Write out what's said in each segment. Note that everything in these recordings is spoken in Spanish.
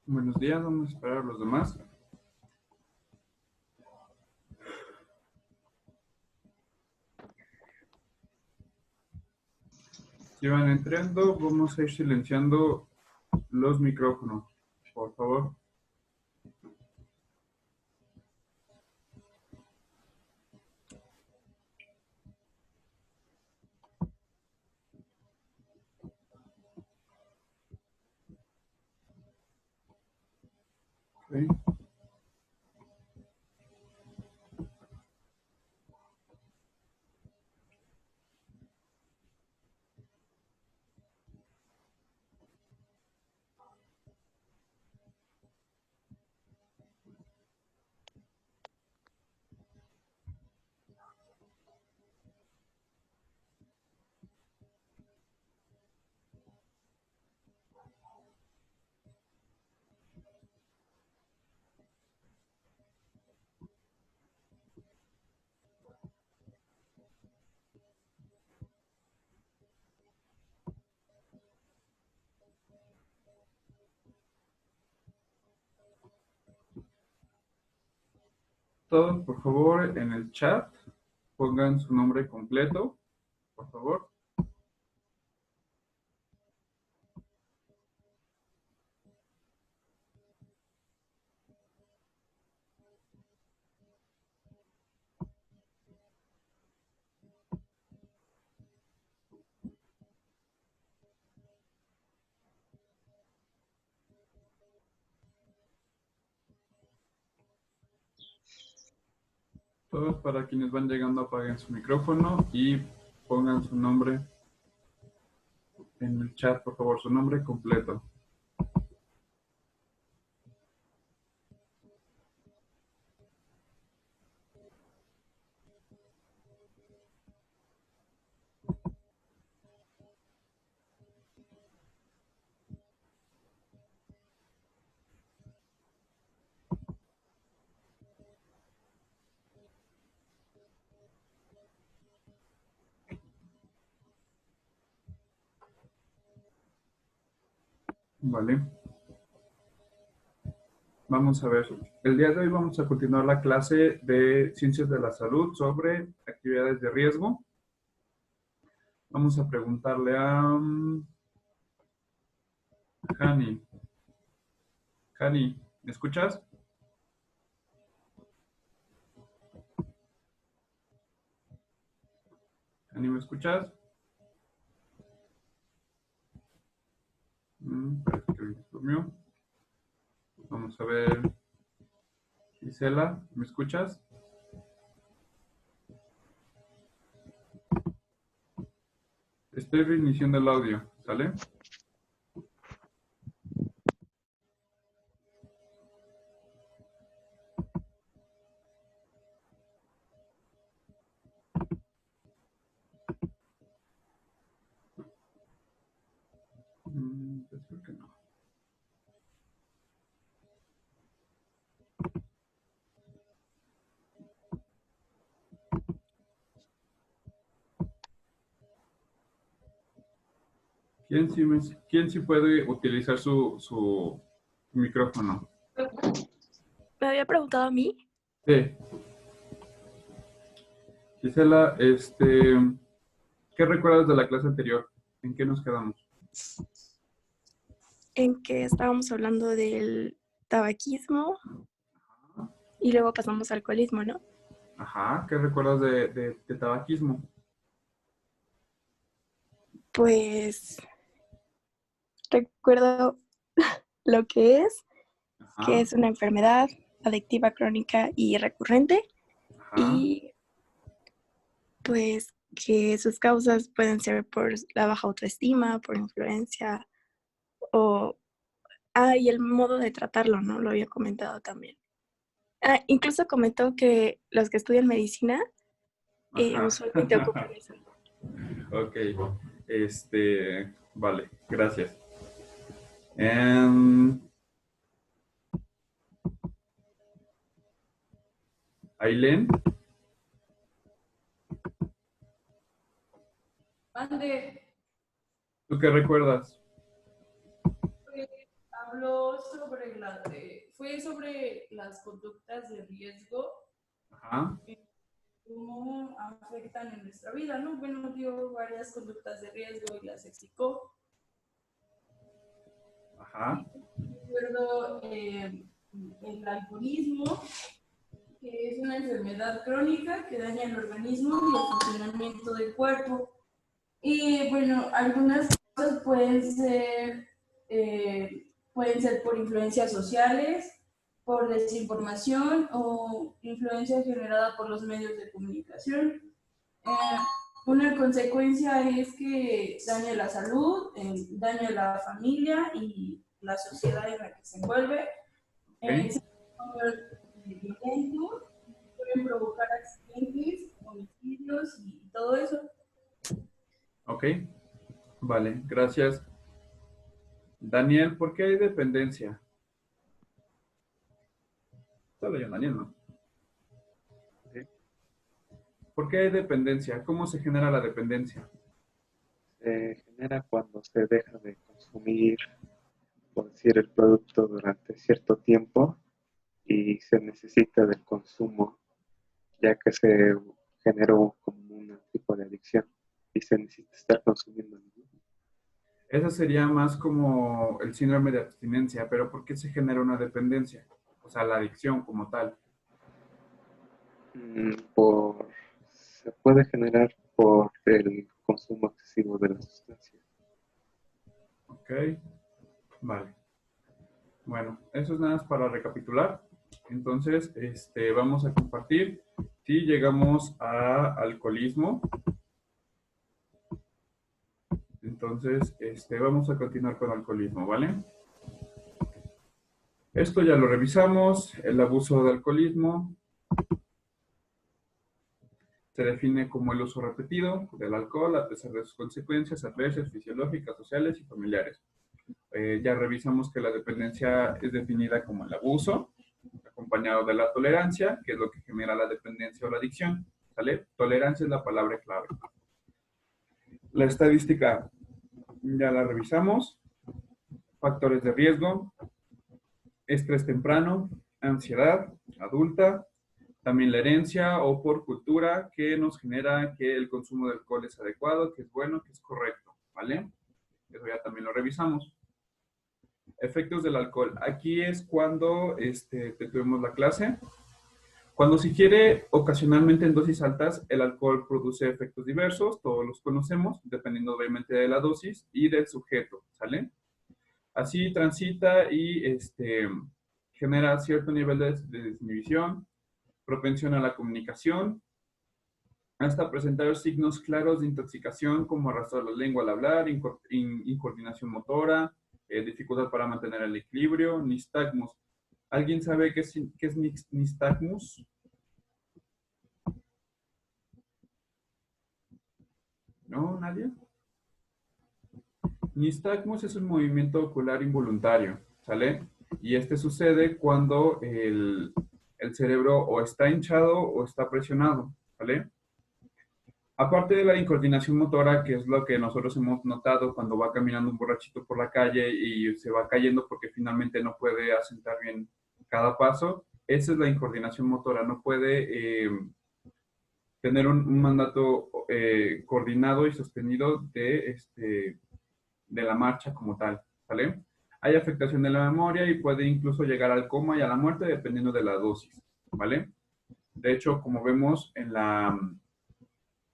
Buenos días, vamos a esperar a los demás. Si van entrando, vamos a ir silenciando los micrófonos, por favor. Okay. Todos, por favor, en el chat pongan su nombre completo, por favor. Todos, para quienes van llegando, apaguen su micrófono y pongan su nombre en el chat, por favor, su nombre completo. Vale. Vamos a ver. El día de hoy vamos a continuar la clase de Ciencias de la Salud sobre actividades de riesgo. Vamos a preguntarle a Hani. Hani, ¿me escuchas? Hani, ¿me escuchas? Parece que durmió. Vamos a ver. Gisela, ¿me escuchas? Estoy reiniciando el audio, ¿sale? Pues creo que no. ¿Quién sí puede utilizar su micrófono? ¿Me había preguntado a mí? Sí. Gisela, ¿qué recuerdas de la clase anterior? ¿En qué nos quedamos? En que estábamos hablando del tabaquismo y luego pasamos al alcoholismo, ¿no? Ajá, ¿qué recuerdas de tabaquismo? Pues recuerdo lo que Ajá, es una enfermedad adictiva crónica y recurrente, ajá. y pues que sus causas pueden ser por la baja autoestima, por influencia o... y el modo de tratarlo, ¿no? Lo había comentado también. Incluso comentó que los que estudian medicina Ajá. usualmente ocupan eso. Ok, vale, gracias. Em, Ailén, Ande, ¿tú qué recuerdas? habló sobre fue sobre las conductas de riesgo. Ajá. Cómo afectan en nuestra vida, ¿no? Bueno, dio varias conductas de riesgo y las explicó. Ajá. Recuerdo el alcoholismo, que es una enfermedad crónica que daña el organismo y el funcionamiento del cuerpo. Y bueno, algunas cosas pueden ser por influencias sociales, por desinformación o influencia generada por los medios de comunicación. Una consecuencia es que daña la salud, daña la familia y la sociedad en la que se envuelve. Se violentos, pueden provocar accidentes, homicidios y todo eso. Ok, vale, gracias. Daniel, ¿por qué hay dependencia? Solo yo, Daniel, ¿no? ¿Sí? ¿Por qué hay dependencia? ¿Cómo se genera la dependencia? Se genera cuando se deja de consumir, por decir, el producto durante cierto tiempo y se necesita del consumo, ya que se generó como un tipo de adicción y se necesita estar consumiendo. Eso sería más como el síndrome de abstinencia, pero ¿por qué se genera una dependencia? O sea, la adicción como tal. Se puede generar por el consumo excesivo de la sustancia. Ok, vale. Bueno, eso es nada más para recapitular. Entonces, vamos a compartir. Si llegamos a alcoholismo, entonces vamos a continuar con alcoholismo, ¿vale? Esto ya lo revisamos. El abuso de alcoholismo se define como el uso repetido del alcohol a pesar de sus consecuencias adversas fisiológicas, sociales y familiares. Ya revisamos que la dependencia es definida como el abuso, acompañado de la tolerancia, que es lo que genera la dependencia o la adicción. ¿Sale? Tolerancia es la palabra clave. La estadística ya la revisamos. Factores de riesgo, estrés temprano, ansiedad adulta, también la herencia o por cultura que nos genera que el consumo de alcohol es adecuado, que es bueno, que es correcto, ¿vale? Eso ya también lo revisamos. Efectos del alcohol. Aquí es cuando tuvimos la clase. Cuando se ingiere ocasionalmente en dosis altas, el alcohol produce efectos diversos, todos los conocemos, dependiendo obviamente de la dosis y del sujeto, ¿sale? Así transita y genera cierto nivel de desinhibición, propensión a la comunicación, hasta presentar signos claros de intoxicación como arrastrar la lengua al hablar, incoordinación motora, dificultad para mantener el equilibrio, nistagmus. ¿Alguien sabe qué es nistagmus? ¿No? ¿Nadie? Nistagmus es un movimiento ocular involuntario, ¿sale? Y sucede cuando el cerebro o está hinchado o está presionado, ¿vale? Aparte de la incoordinación motora, que es lo que nosotros hemos notado cuando va caminando un borrachito por la calle y se va cayendo porque finalmente no puede asentar bien cada paso, esa es la incoordinación motora, no puede tener un mandato coordinado y sostenido de la marcha como tal, ¿vale? Hay afectación de la memoria y puede incluso llegar al coma y a la muerte dependiendo de la dosis, ¿vale? De hecho, como vemos en la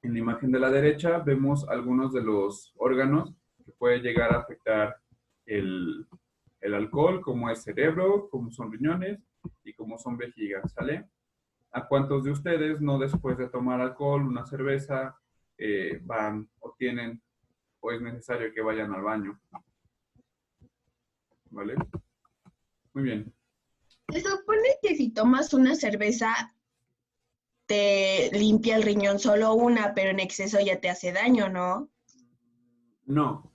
imagen de la derecha, vemos algunos de los órganos que puede llegar a afectar el alcohol, como es cerebro, como son riñones y como son vejigas, ¿sale? ¿A cuántos de ustedes no después de tomar alcohol, una cerveza, van o tienen o es necesario que vayan al baño? ¿Vale? Muy bien. Se supone que si tomas una cerveza te limpia el riñón solo una, pero en exceso ya te hace daño, ¿no? No,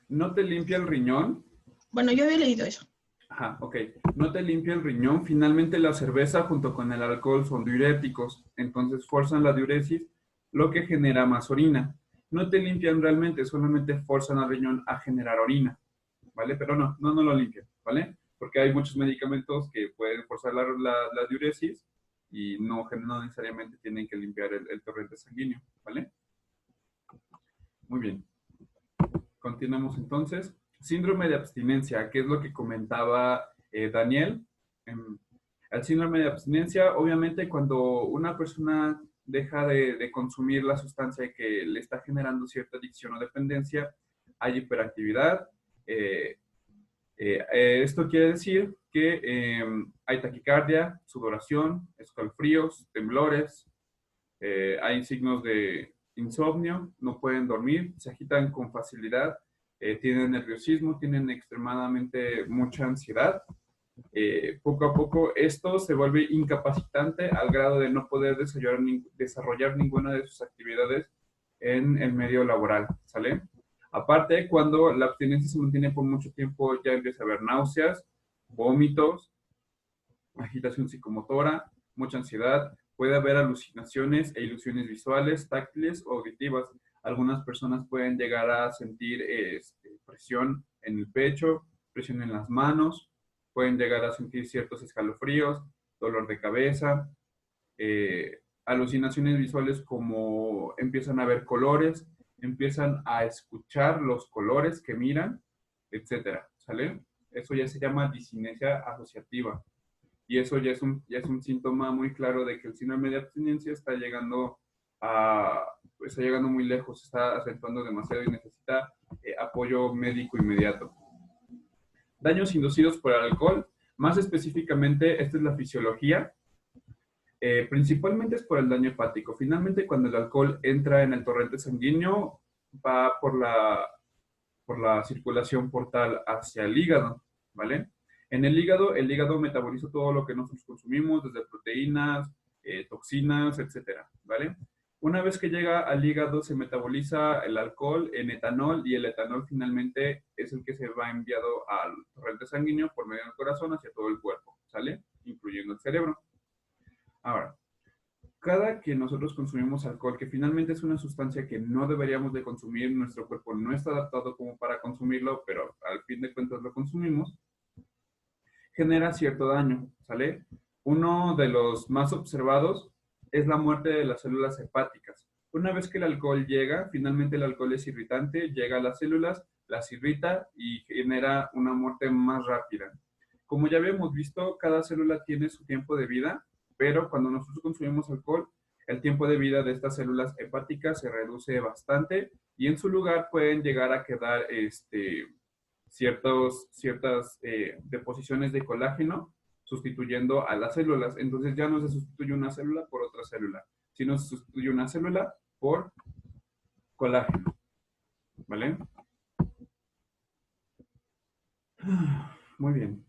no te limpia el riñón. Bueno, yo había leído eso. Ajá, ok. No te limpia el riñón. Finalmente la cerveza junto con el alcohol son diuréticos, entonces forzan la diuresis, lo que genera más orina. No te limpian realmente, solamente forzan al riñón a generar orina, ¿vale? Pero no lo limpian, ¿vale? porque hay muchos medicamentos que pueden forzar la diuresis y no necesariamente tienen que limpiar el torrente sanguíneo, ¿vale? Muy bien. Continuamos entonces. Síndrome de abstinencia, que es lo que comentaba Daniel. El síndrome de abstinencia, obviamente, cuando una persona deja de consumir la sustancia que le está generando cierta adicción o dependencia, hay hiperactividad. Esto quiere decir que hay taquicardia, sudoración, escalofríos, temblores, hay signos de insomnio, no pueden dormir, se agitan con facilidad, tienen nerviosismo, tienen extremadamente mucha ansiedad. Poco a poco esto se vuelve incapacitante al grado de no poder desarrollar ninguna de sus actividades en el medio laboral, ¿sale? Aparte, cuando la abstinencia se mantiene por mucho tiempo, ya empieza a haber náuseas, vómitos, agitación psicomotora, mucha ansiedad, puede haber alucinaciones e ilusiones visuales, táctiles o auditivas. Algunas personas pueden llegar a sentir presión en el pecho, presión en las manos, pueden llegar a sentir ciertos escalofríos, dolor de cabeza, alucinaciones visuales como empiezan a ver colores, empiezan a escuchar los colores que miran, etcétera, ¿sale? Eso ya se llama disinesia asociativa. Y eso ya es un síntoma muy claro de que el síndrome de abstinencia está llegando muy lejos, está acentuando demasiado y necesita apoyo médico inmediato. Daños inducidos por el alcohol, más específicamente, esta es la fisiología. Principalmente es por el daño hepático. Finalmente, cuando el alcohol entra en el torrente sanguíneo, va por la circulación portal hacia el hígado, ¿vale? En el hígado metaboliza todo lo que nosotros consumimos, desde proteínas, toxinas, etcétera, ¿vale? Una vez que llega al hígado, se metaboliza el alcohol en etanol y el etanol finalmente es el que se va enviado al torrente sanguíneo por medio del corazón hacia todo el cuerpo, ¿sale? Incluyendo el cerebro. Ahora, cada que nosotros consumimos alcohol, que finalmente es una sustancia que no deberíamos de consumir, nuestro cuerpo no está adaptado como para consumirlo, pero al fin de cuentas lo consumimos, genera cierto daño, ¿sale? Uno de los más observados es la muerte de las células hepáticas. Una vez que el alcohol llega, finalmente el alcohol es irritante, llega a las células, las irrita y genera una muerte más rápida. Como ya habíamos visto, cada célula tiene su tiempo de vida, pero cuando nosotros consumimos alcohol, el tiempo de vida de estas células hepáticas se reduce bastante y en su lugar pueden llegar a quedar ciertas deposiciones de colágeno sustituyendo a las células. Entonces ya no se sustituye una célula por otra célula, sino se sustituye una célula por colágeno. ¿Vale? Muy bien.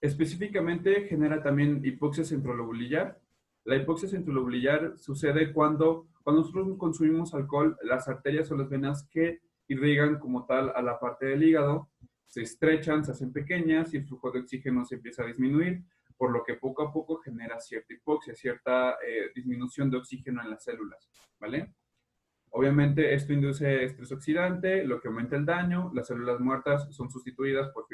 Específicamente genera también hipoxia centrolobulillar. La hipoxia centrolobulillar sucede cuando nosotros consumimos alcohol, las arterias o las venas que irrigan como tal a la parte del hígado se estrechan, se hacen pequeñas y el flujo de oxígeno se empieza a disminuir, por lo que poco a poco genera cierta hipoxia, cierta disminución de oxígeno en las células, ¿vale? Obviamente esto induce estrés oxidante, lo que aumenta el daño. Las células muertas son sustituidas por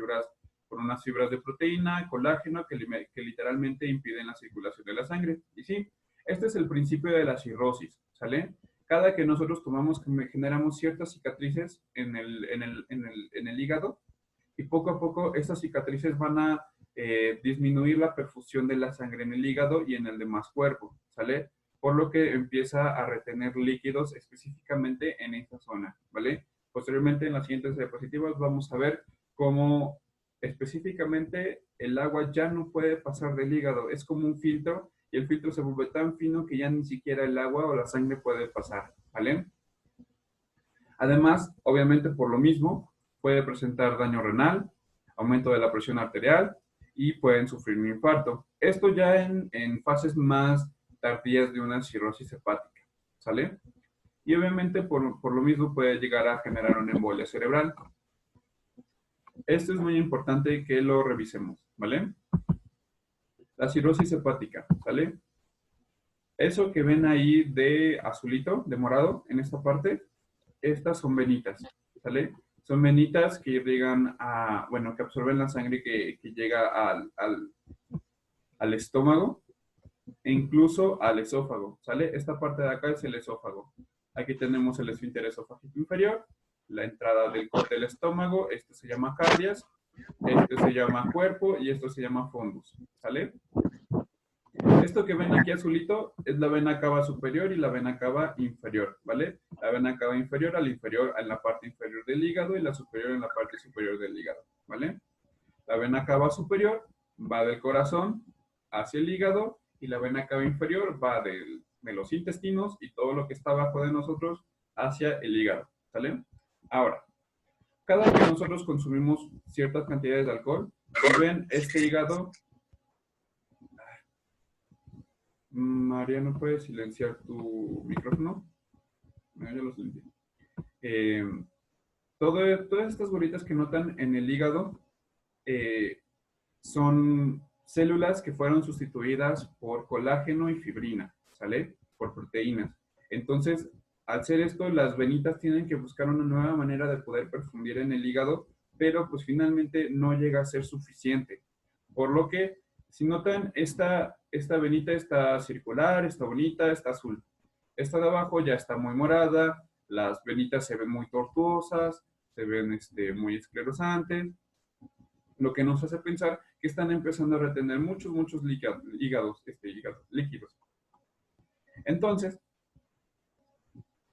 unas fibras de proteína, colágeno, que literalmente impiden la circulación de la sangre. Y sí, este es el principio de la cirrosis, ¿sale? Cada que nosotros tomamos, generamos ciertas cicatrices en el hígado y poco a poco estas cicatrices van a disminuir la perfusión de la sangre en el hígado y en el demás cuerpo, ¿sale? Por lo que empieza a retener líquidos específicamente en esta zona, ¿vale? Posteriormente, en las siguientes diapositivas, vamos a ver cómo específicamente el agua ya no puede pasar del hígado. Es como un filtro y el filtro se vuelve tan fino que ya ni siquiera el agua o la sangre puede pasar, ¿vale? Además, obviamente por lo mismo, puede presentar daño renal, aumento de la presión arterial y pueden sufrir un infarto. Esto ya en fases más tardías de una cirrosis hepática, ¿sale? Y obviamente por lo mismo puede llegar a generar una embolia cerebral. Esto es muy importante que lo revisemos, ¿vale? La cirrosis hepática, ¿sale? Eso que ven ahí de azulito, de morado, en esta parte, estas son venitas, ¿sale? Son venitas que irrigan a, bueno, que absorben la sangre que llega al estómago e incluso al esófago, ¿sale? Esta parte de acá es el esófago. Aquí tenemos el esfínter esofágico inferior, la entrada del estómago, este se llama cardias, este se llama cuerpo y esto se llama fundus, ¿sale? Esto que ven aquí azulito es la vena cava superior y la vena cava inferior, ¿vale? La vena cava inferior en la parte inferior del hígado y la superior en la parte superior del hígado, ¿vale? La vena cava superior va del corazón hacia el hígado y la vena cava inferior va de los intestinos y todo lo que está abajo de nosotros hacia el hígado, ¿sale? Ahora, cada que nosotros consumimos ciertas cantidades de alcohol, si ven este hígado, María, ¿no puedes silenciar tu micrófono? No, ya lo silencié. Todas estas bolitas que notan en el hígado son células que fueron sustituidas por colágeno y fibrina, ¿sale? Por proteínas. Entonces, al hacer esto, las venitas tienen que buscar una nueva manera de poder perfundir en el hígado, pero pues finalmente no llega a ser suficiente. Por lo que, si notan, esta venita está circular, está bonita, está azul. Esta de abajo ya está muy morada, las venitas se ven muy tortuosas, se ven muy esclerosantes, lo que nos hace pensar que están empezando a retener muchos líquidos. Entonces,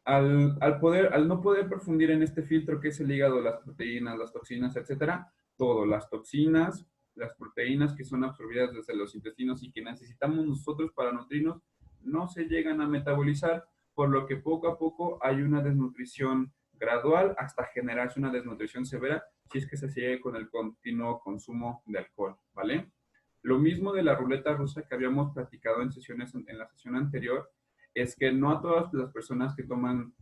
al no poder perfundir en este filtro que es el hígado, las proteínas, las toxinas, etcétera, todo, las toxinas, las proteínas que son absorbidas desde los intestinos y que necesitamos nosotros para nutrirnos, no se llegan a metabolizar, por lo que poco a poco hay una desnutrición gradual hasta generarse una desnutrición severa si es que se sigue con el continuo consumo de alcohol, ¿vale? Lo mismo de la ruleta rusa que habíamos platicado en la sesión anterior, es que no a todas las personas que toman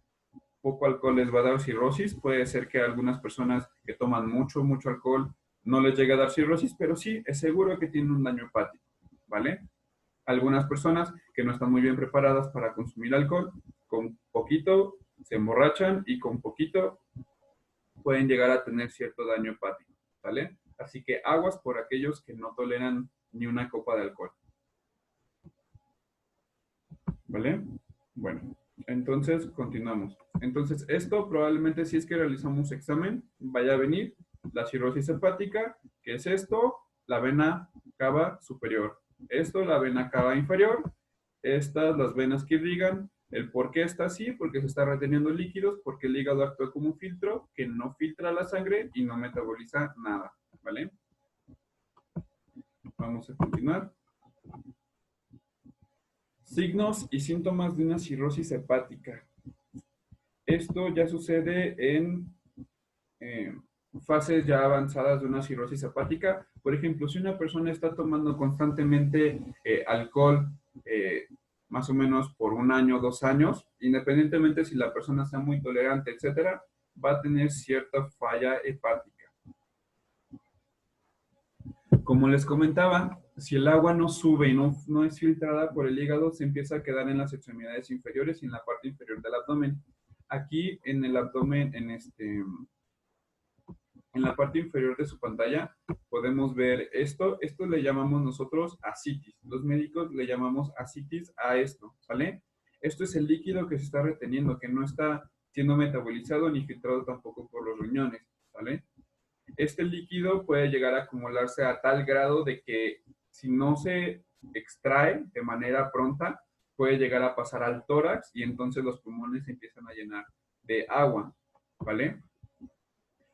poco alcohol les va a dar cirrosis. Puede ser que a algunas personas que toman mucho alcohol no les llegue a dar cirrosis, pero sí, es seguro que tienen un daño hepático, ¿vale? Algunas personas que no están muy bien preparadas para consumir alcohol, con poquito se emborrachan y con poquito pueden llegar a tener cierto daño hepático, ¿vale? Así que aguas por aquellos que no toleran ni una copa de alcohol. ¿Vale? Bueno, entonces continuamos. Entonces, esto probablemente si es que realizamos examen, vaya a venir la cirrosis hepática, que es esto, la vena cava superior. Esto, la vena cava inferior. Estas, las venas que irrigan. El por qué está así, porque se está reteniendo líquidos, porque el hígado actúa como un filtro que no filtra la sangre y no metaboliza nada, ¿vale? Vamos a continuar. Signos y síntomas de una cirrosis hepática. Esto ya sucede en fases ya avanzadas de una cirrosis hepática. Por ejemplo, si una persona está tomando constantemente alcohol, más o menos por 1 año, 2 años, independientemente si la persona sea muy tolerante, etcétera, va a tener cierta falla hepática. Como les comentaba, si el agua no sube y no es filtrada por el hígado, se empieza a quedar en las extremidades inferiores y en la parte inferior del abdomen. Aquí en el abdomen, en la parte inferior de su pantalla, podemos ver esto. Esto le llamamos nosotros ascitis. Los médicos le llamamos ascitis a esto, ¿sale? Esto es el líquido que se está reteniendo, que no está siendo metabolizado ni filtrado tampoco por los riñones, ¿sale? Este líquido puede llegar a acumularse a tal grado de que si no se extrae de manera pronta, puede llegar a pasar al tórax y entonces los pulmones se empiezan a llenar de agua, ¿vale?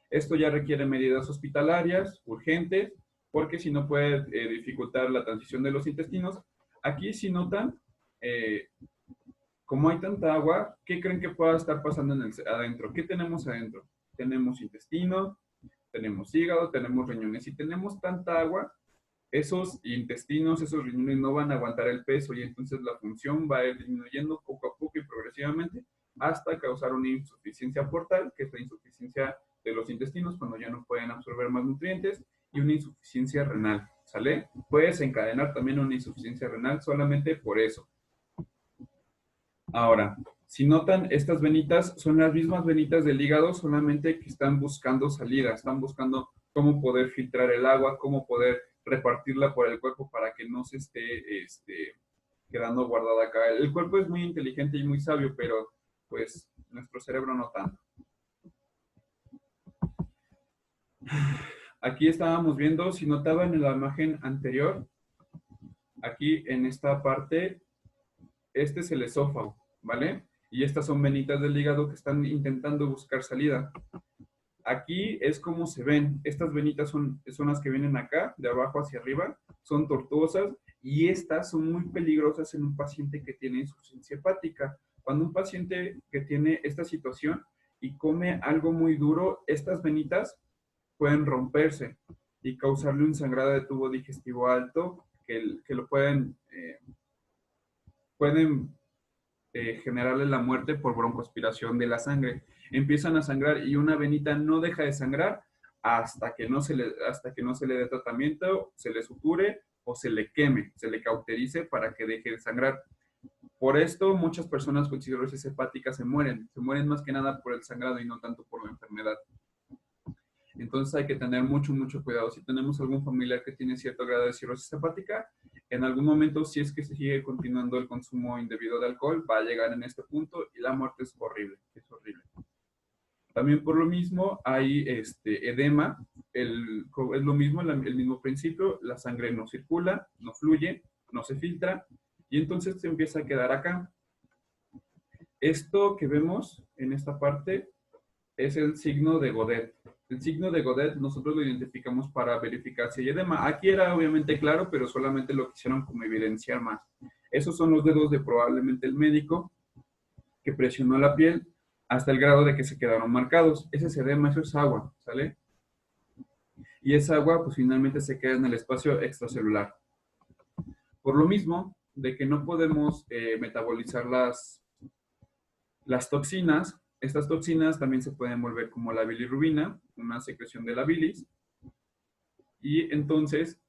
Esto ya requiere medidas hospitalarias urgentes, porque si no puede dificultar la transición de los intestinos. Aquí si notan, como hay tanta agua, ¿qué creen que pueda estar pasando adentro? ¿Qué tenemos adentro? Tenemos intestino, tenemos hígado, tenemos riñones. Si tenemos tanta agua, esos intestinos, esos riñones no van a aguantar el peso y entonces la función va a ir disminuyendo poco a poco y progresivamente hasta causar una insuficiencia portal, que es la insuficiencia de los intestinos cuando ya no pueden absorber más nutrientes, y una insuficiencia renal, ¿sale? Puede desencadenar también una insuficiencia renal solamente por eso. Ahora, Si notan, estas venitas son las mismas venitas del hígado, solamente que están buscando salida, están buscando cómo poder filtrar el agua, cómo poder repartirla por el cuerpo para que no se esté quedando guardada acá. El cuerpo es muy inteligente y muy sabio, pero pues nuestro cerebro no tanto. Aquí estábamos viendo, si notaban en la imagen anterior, aquí en esta parte, este es el esófago, ¿vale? Y estas son venitas del hígado que están intentando buscar salida. Aquí es como se ven. Estas venitas son las que vienen acá, de abajo hacia arriba. Son tortuosas y estas son muy peligrosas en un paciente que tiene insuficiencia hepática. Cuando un paciente que tiene esta situación y come algo muy duro, estas venitas pueden romperse y causarle un sangrado de tubo digestivo alto que lo pueden generarle la muerte por broncoaspiración de la sangre. Empiezan a sangrar y una venita no deja de sangrar hasta que no se le dé tratamiento, se le suture o se le queme, se le cauterice para que deje de sangrar. Por esto, muchas personas con cirrosis hepática se mueren más que nada por el sangrado y no tanto por la enfermedad. Entonces hay que tener mucho cuidado. Si tenemos algún familiar que tiene cierto grado de cirrosis hepática, en algún momento, si es que se sigue continuando el consumo indebido de alcohol, va a llegar en este punto y la muerte es horrible, es horrible. También por lo mismo hay edema, es lo mismo, el mismo principio, la sangre no circula, no fluye, no se filtra y entonces se empieza a quedar acá. Esto que vemos en esta parte es el signo de Godet. El signo de Godet nosotros lo identificamos para verificar si hay edema. Aquí era obviamente claro, pero solamente lo quisieron como evidenciar más. Esos son los dedos de probablemente el médico que presionó la piel hasta el grado de que se quedaron marcados. Ese es edema, eso es agua, ¿sale? Y esa agua pues finalmente se queda en el espacio extracelular. Por lo mismo de que no podemos metabolizar las toxinas. Estas toxinas también se pueden volver como la bilirrubina, una secreción de la bilis. Y entonces,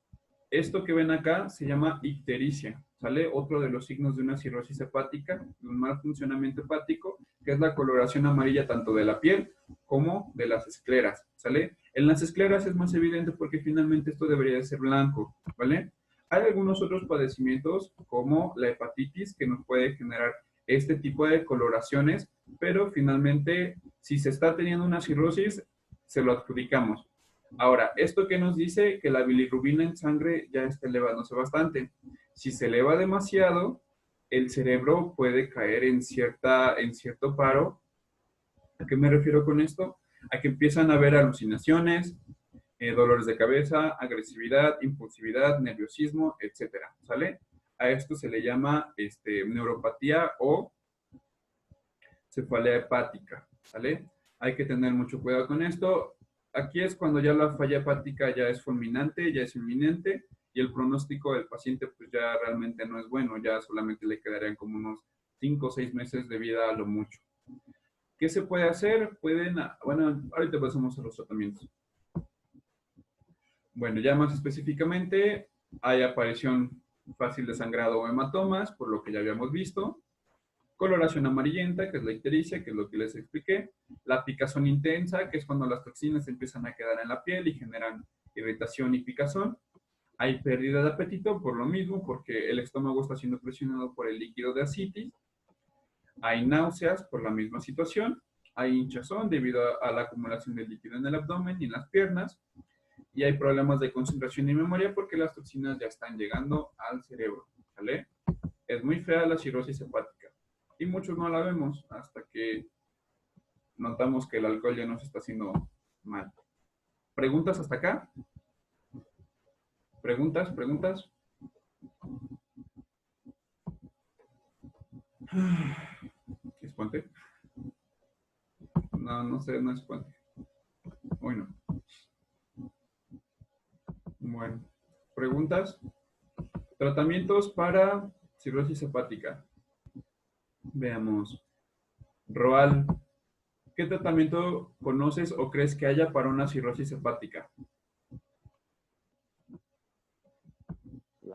esto que ven acá se llama ictericia, ¿sale? Otro de los signos de una cirrosis hepática, un mal funcionamiento hepático, que es la coloración amarilla tanto de la piel como de las escleras, ¿sale? En las escleras es más evidente porque finalmente esto debería de ser blanco, ¿vale? Hay algunos otros padecimientos como la hepatitis que nos puede generar este tipo de coloraciones, pero finalmente, si se está teniendo una cirrosis, se lo adjudicamos. Ahora, ¿esto qué nos dice? Que la bilirrubina en sangre ya está elevándose bastante. Si se eleva demasiado, el cerebro puede caer en cierto paro. ¿A qué me refiero con esto? A que empiezan a haber alucinaciones, dolores de cabeza, agresividad, impulsividad, nerviosismo, etcétera, ¿sale? A esto se le llama neuropatía o cefalea hepática, ¿sale? Hay que tener mucho cuidado con esto. Aquí es cuando ya la falla hepática ya es fulminante, ya es inminente y el pronóstico del paciente pues ya realmente no es bueno, ya solamente le quedarían como unos 5 o 6 meses de vida a lo mucho. ¿Qué se puede hacer? Bueno, ahorita pasamos a los tratamientos. Bueno, ya más específicamente, hay aparición fácil de sangrado o hematomas, por lo que ya habíamos visto. Coloración amarillenta, que es la ictericia, que es lo que les expliqué. La picazón intensa, que es cuando las toxinas empiezan a quedar en la piel y generan irritación y picazón. Hay pérdida de apetito por lo mismo, porque el estómago está siendo presionado por el líquido de ascitis. Hay náuseas por la misma situación. Hay hinchazón debido a la acumulación de líquido en el abdomen y en las piernas. Y hay problemas de concentración y memoria porque las toxinas ya están llegando al cerebro, ¿vale? Es muy fea la cirrosis hepática y muchos no la vemos hasta que notamos que el alcohol ya nos está haciendo mal. ¿Preguntas hasta acá? ¿Preguntas? ¿Es puente? No sé, no es puente. Hoy no. Bueno, ¿preguntas? Tratamientos para cirrosis hepática. Veamos. Roal, ¿qué tratamiento conoces o crees que haya para una cirrosis hepática?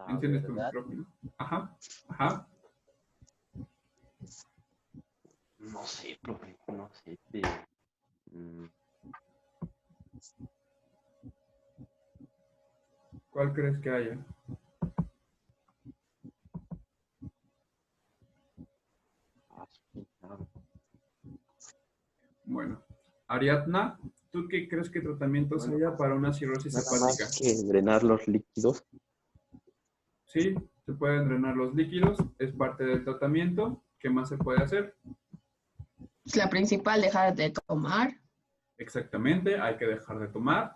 ¿Entiendes tu micrófono? Ajá. No sé, profe, no sé. Mm, ¿Cuál crees que haya? no. Bueno, Ariadna, ¿tú qué crees que tratamientos haya para una cirrosis Nada hepática? más que drenar los líquidos. Sí, se pueden drenar los líquidos, es parte del tratamiento. ¿Qué más se puede hacer? Es la principal, dejar de tomar. Exactamente, hay que dejar de tomar.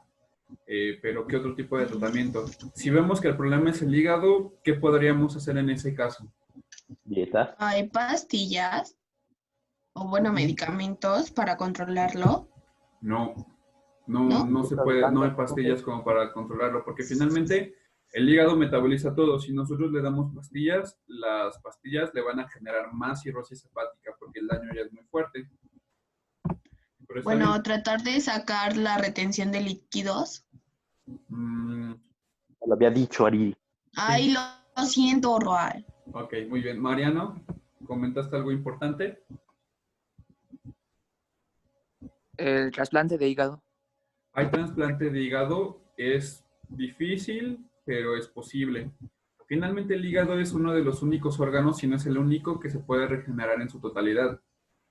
Pero ¿qué otro tipo de tratamiento? Si vemos que el problema es el hígado, ¿qué podríamos hacer en ese caso? Dietas. Hay pastillas o, bueno, medicamentos para controlarlo, No, ¿no? no se puede, no hay pastillas como para controlarlo, porque finalmente el hígado metaboliza todo. Si nosotros le damos pastillas, las pastillas le van a generar más cirrosis hepática porque el daño ya es muy fuerte. Pero está bien. Bueno, tratar de sacar la retención de líquidos. Mm, Lo había dicho Ari. Ay, lo siento, Roal. ok, muy bien. Mariano, ¿comentaste algo importante? El trasplante de hígado. Hay trasplante de hígado, es difícil, pero es posible. Finalmente el hígado es uno de los únicos órganos, si no es el único, que se puede regenerar en su totalidad.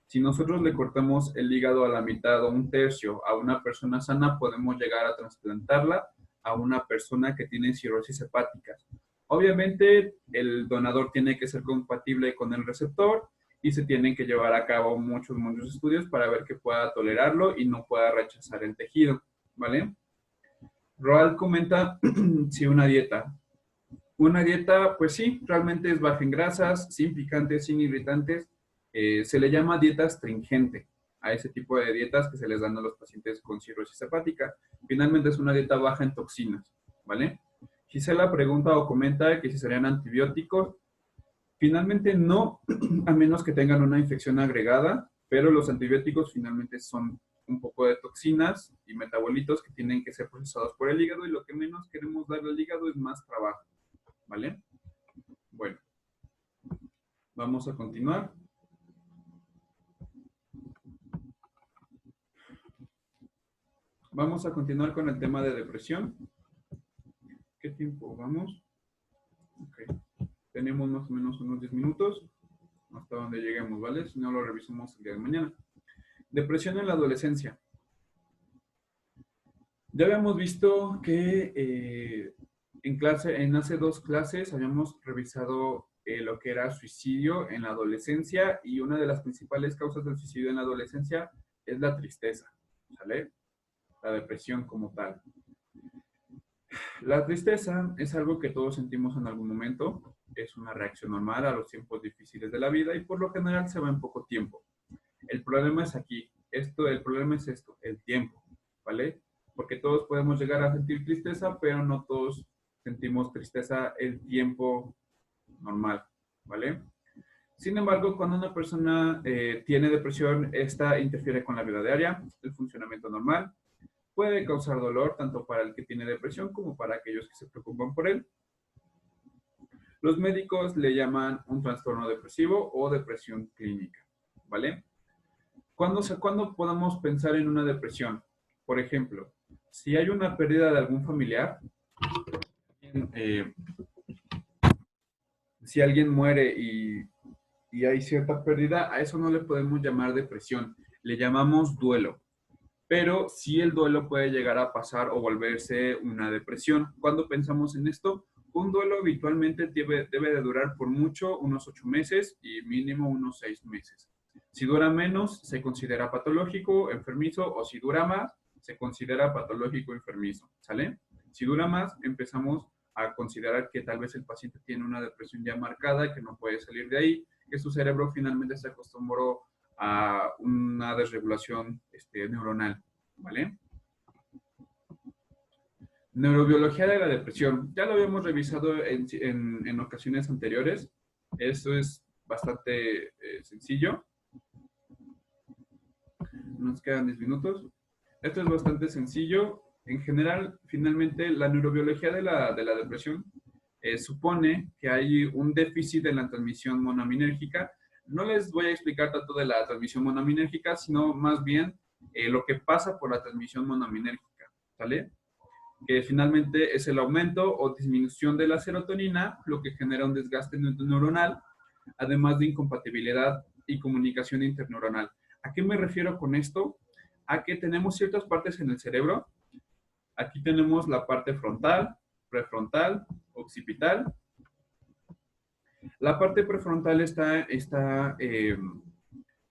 Si nosotros le cortamos el hígado a la mitad o un tercio a una persona sana, podemos llegar a trasplantarla a una persona que tiene cirrosis hepática. Obviamente el donador tiene que ser compatible con el receptor y se tienen que llevar a cabo muchos estudios para ver que pueda tolerarlo y no pueda rechazar el tejido, ¿vale? Roald comenta si una dieta. Una dieta, pues sí, realmente es baja en grasas, sin picantes, sin irritantes. Se le llama dieta astringente a ese tipo de dietas que se les dan a los pacientes con cirrosis hepática. Finalmente es una dieta baja en toxinas, ¿vale? Gisela pregunta o comenta que si serían antibióticos. Finalmente no, a menos que tengan una infección agregada, pero los antibióticos finalmente son un poco de toxinas y metabolitos que tienen que ser procesados por el hígado y lo que menos queremos darle al hígado es más trabajo, ¿vale? Bueno, vamos a continuar. Vamos a continuar con el tema de depresión. ¿Qué tiempo vamos? Ok. Tenemos más o menos unos 10 minutos hasta donde lleguemos, ¿vale? Si no, lo revisamos el día de mañana. Depresión en la adolescencia. Ya habíamos visto que en hace 2 clases habíamos revisado lo que era suicidio en la adolescencia y una de las principales causas del suicidio en la adolescencia es la tristeza, ¿sale? La depresión como tal. La tristeza es algo que todos sentimos en algún momento, es una reacción normal a los tiempos difíciles de la vida y por lo general se va en poco tiempo. El problema es aquí, el problema es esto, el tiempo, ¿vale? Porque todos podemos llegar a sentir tristeza, pero no todos sentimos tristeza el tiempo normal, ¿vale? Sin embargo, cuando una persona tiene depresión, esta interfiere con la vida diaria, el funcionamiento normal, puede causar dolor tanto para el que tiene depresión como para aquellos que se preocupan por él. Los médicos le llaman un trastorno depresivo o depresión clínica, ¿vale? ¿Cuándo podemos pensar en una depresión? Por ejemplo, si hay una pérdida de algún familiar, si alguien muere y hay cierta pérdida, a eso no le podemos llamar depresión, le llamamos duelo. Pero sí el duelo puede llegar a pasar o volverse una depresión. ¿Cuándo pensamos en esto? Un duelo habitualmente debe de durar por mucho unos 8 meses y mínimo unos 6 meses. Si dura menos, se considera patológico, enfermizo, o si dura más, se considera patológico, enfermizo, ¿sale? Si dura más, empezamos a considerar que tal vez el paciente tiene una depresión ya marcada, que no puede salir de ahí, que su cerebro finalmente se acostumbró a una desregulación neuronal, ¿vale? Neurobiología de la depresión. Ya lo habíamos revisado en ocasiones anteriores. Eso es bastante sencillo. Nos quedan 10 minutos. Esto es bastante sencillo. En general, finalmente, la neurobiología de la depresión supone que hay un déficit en la transmisión monoaminérgica. no les voy a explicar tanto de la transmisión monoaminérgica, sino más bien lo que pasa por la transmisión monoaminérgica, ¿sale? Que finalmente es el aumento o disminución de la serotonina, lo que genera un desgaste neuronal, además de incompatibilidad y comunicación interneuronal. ¿A qué me refiero con esto? A que tenemos ciertas partes en el cerebro. Aquí tenemos la parte frontal, prefrontal, occipital. La parte prefrontal está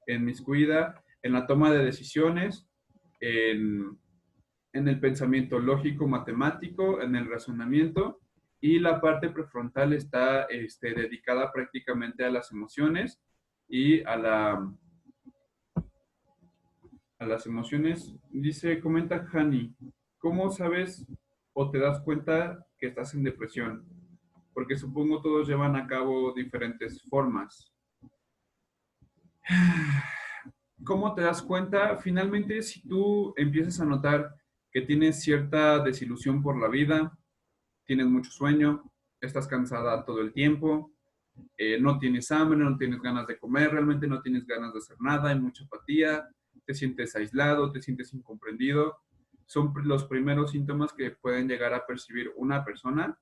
inmiscuida en la toma de decisiones, en el pensamiento lógico matemático, en el razonamiento, y la parte prefrontal está dedicada prácticamente a las emociones y a las emociones. Comenta Hani, ¿cómo sabes o te das cuenta que estás en depresión? Porque supongo todos llevan a cabo diferentes formas. ¿Cómo te das cuenta? Finalmente, si tú empiezas a notar que tienes cierta desilusión por la vida, tienes mucho sueño, estás cansada todo el tiempo, no tienes hambre, no tienes ganas de comer, realmente no tienes ganas de hacer nada, hay mucha apatía, te sientes aislado, te sientes incomprendido, son los primeros síntomas que pueden llegar a percibir una persona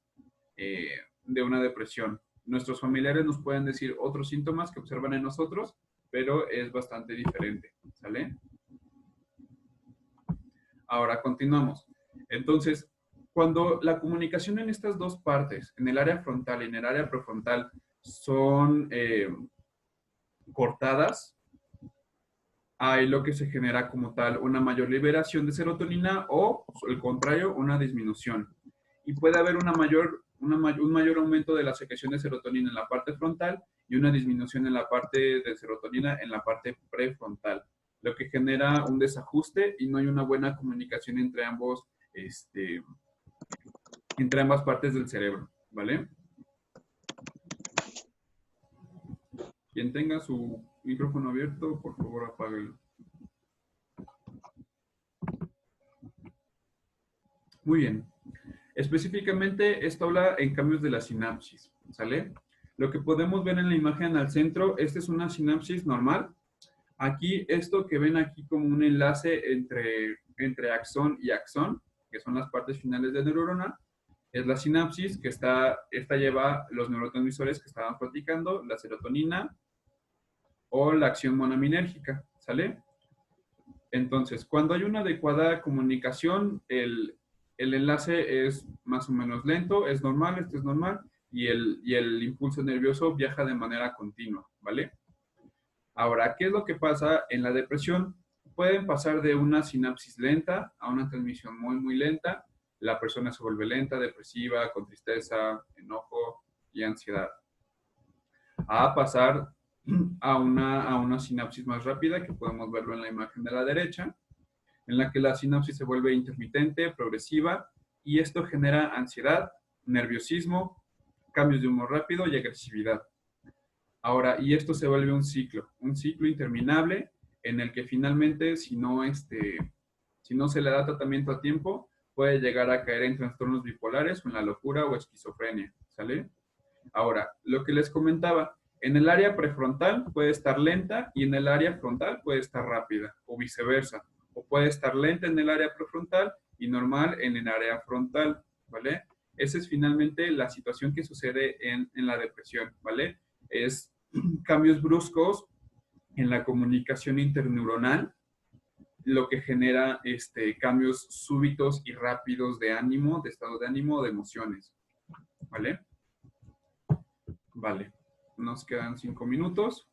de una depresión. Nuestros familiares nos pueden decir otros síntomas que observan en nosotros, pero es bastante diferente, ¿sale? Ahora, continuamos. Entonces, cuando la comunicación en estas dos partes, en el área frontal y en el área prefrontal, son cortadas, hay lo que se genera como tal una mayor liberación de serotonina o, al contrario, una disminución. Y puede haber un mayor aumento de la secreción de serotonina en la parte frontal y una disminución en la parte de serotonina en la parte prefrontal, lo que genera un desajuste y no hay una buena comunicación entre ambas partes del cerebro, ¿vale? Quien tenga su micrófono abierto, por favor apáguelo. Muy bien. Específicamente, esto habla en cambios de la sinapsis, ¿sale? Lo que podemos ver en la imagen al centro, esta es una sinapsis normal. Aquí, esto que ven aquí como un enlace entre axón y axón, que son las partes finales de la neurona, es la sinapsis, que esta lleva los neurotransmisores que estaban platicando, la serotonina o la acción monoaminérgica, ¿sale? Entonces, cuando hay una adecuada comunicación, el enlace es más o menos lento, es normal, esto es normal, y el impulso nervioso viaja de manera continua, ¿vale? Ahora, ¿qué es lo que pasa en la depresión? Pueden pasar de una sinapsis lenta a una transmisión muy, muy lenta. La persona se vuelve lenta, depresiva, con tristeza, enojo y ansiedad. A pasar a una sinapsis más rápida, que podemos verlo en la imagen de la derecha, en la que la sinapsis se vuelve intermitente, progresiva, y esto genera ansiedad, nerviosismo, cambios de humor rápido y agresividad. Ahora, y esto se vuelve un ciclo interminable, en el que finalmente, si no se le da tratamiento a tiempo, puede llegar a caer en trastornos bipolares o en la locura o esquizofrenia, ¿sale? Ahora, lo que les comentaba, en el área prefrontal puede estar lenta y en el área frontal puede estar rápida, o viceversa. O puede estar lenta en el área prefrontal y normal en el área frontal, ¿vale? Esa es finalmente la situación que sucede en la depresión, ¿vale? Es cambios bruscos en la comunicación interneuronal, lo que genera cambios súbitos y rápidos de ánimo, de estado de ánimo, de emociones, ¿vale? Vale, nos quedan 5 minutos.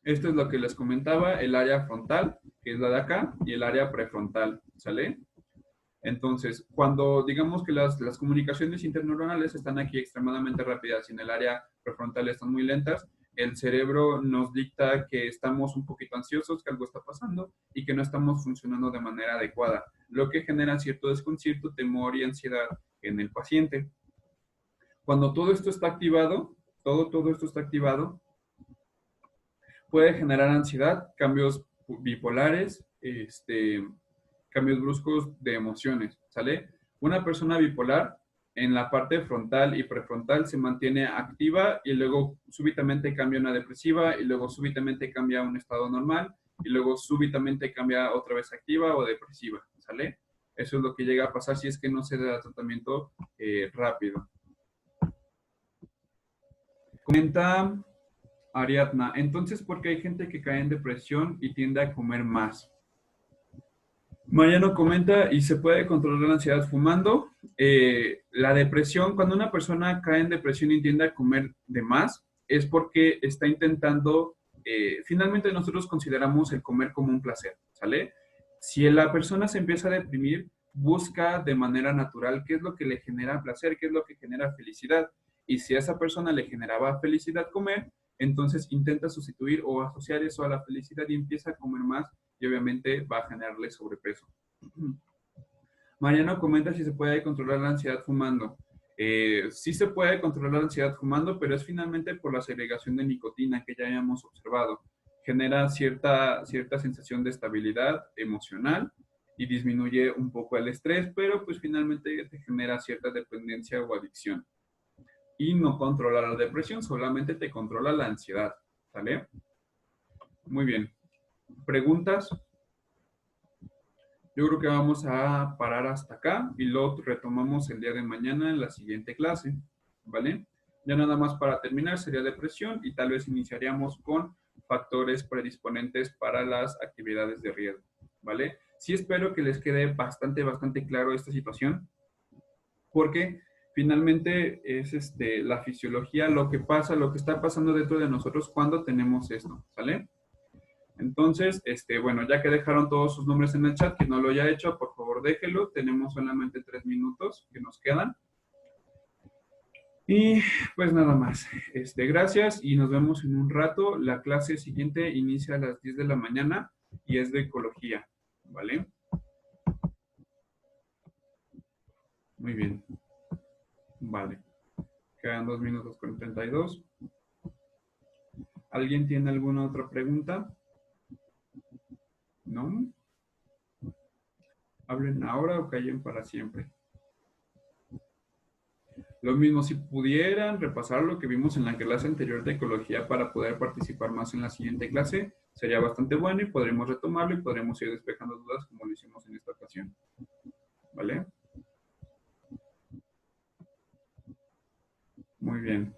Esto es lo que les comentaba, el área frontal, que es la de acá, y el área prefrontal, ¿sale? Entonces, cuando digamos que las comunicaciones interneuronales están aquí extremadamente rápidas y en el área prefrontal están muy lentas, el cerebro nos dicta que estamos un poquito ansiosos, que algo está pasando y que no estamos funcionando de manera adecuada, lo que genera cierto desconcierto, temor y ansiedad en el paciente. Cuando todo esto está activado, todo esto está activado, puede generar ansiedad, cambios bipolares, cambios bruscos de emociones, ¿sale? Una persona bipolar en la parte frontal y prefrontal se mantiene activa y luego súbitamente cambia a una depresiva y luego súbitamente cambia a un estado normal y luego súbitamente cambia otra vez activa o depresiva, ¿sale? Eso es lo que llega a pasar si es que no se da tratamiento rápido. Comenta Ariadna, entonces, ¿por qué hay gente que cae en depresión y tiende a comer más? Mariano comenta, ¿y se puede controlar la ansiedad fumando? La depresión, cuando una persona cae en depresión y tiende a comer de más, es porque está intentando, finalmente nosotros consideramos el comer como un placer, ¿sale? Si la persona se empieza a deprimir, busca de manera natural qué es lo que le genera placer, qué es lo que genera felicidad. Y si a esa persona le generaba felicidad comer, entonces intenta sustituir o asociar eso a la felicidad y empieza a comer más y obviamente va a generarle sobrepeso. Mariano comenta si se puede controlar la ansiedad fumando. Sí se puede controlar la ansiedad fumando, pero es finalmente por la segregación de nicotina que ya habíamos observado. Genera cierta sensación de estabilidad emocional y disminuye un poco el estrés, pero pues finalmente te genera cierta dependencia o adicción. Y no controla la depresión, solamente te controla la ansiedad, ¿sale? Muy bien. ¿Preguntas? Yo creo que vamos a parar hasta acá y lo retomamos el día de mañana en la siguiente clase, ¿vale? Ya nada más para terminar sería depresión y tal vez iniciaríamos con factores predisponentes para las actividades de riesgo, ¿vale? Sí espero que les quede bastante claro esta situación, porque finalmente es la fisiología, lo que pasa, lo que está pasando dentro de nosotros cuando tenemos esto, ¿sale? Entonces, bueno, ya que dejaron todos sus nombres en el chat, quien no lo haya hecho, por favor déjelo. Tenemos solamente 3 minutos que nos quedan. Y pues nada más. Gracias y nos vemos en un rato. La clase siguiente inicia a las 10 de la mañana y es de ecología, ¿vale? Muy bien. Vale. Quedan 2 minutos con 32. ¿Alguien tiene alguna otra pregunta? ¿No? Hablen ahora o callen para siempre. Lo mismo, si pudieran repasar lo que vimos en la clase anterior de ecología para poder participar más en la siguiente clase, sería bastante bueno y podremos retomarlo y podremos ir despejando dudas como lo hicimos en esta ocasión. ¿Vale? Muy bien.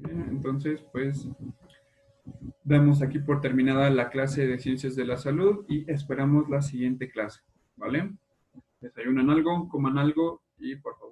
Bien, entonces, pues, damos aquí por terminada la clase de Ciencias de la Salud y esperamos la siguiente clase, ¿vale? Desayunan algo, coman algo y por favor.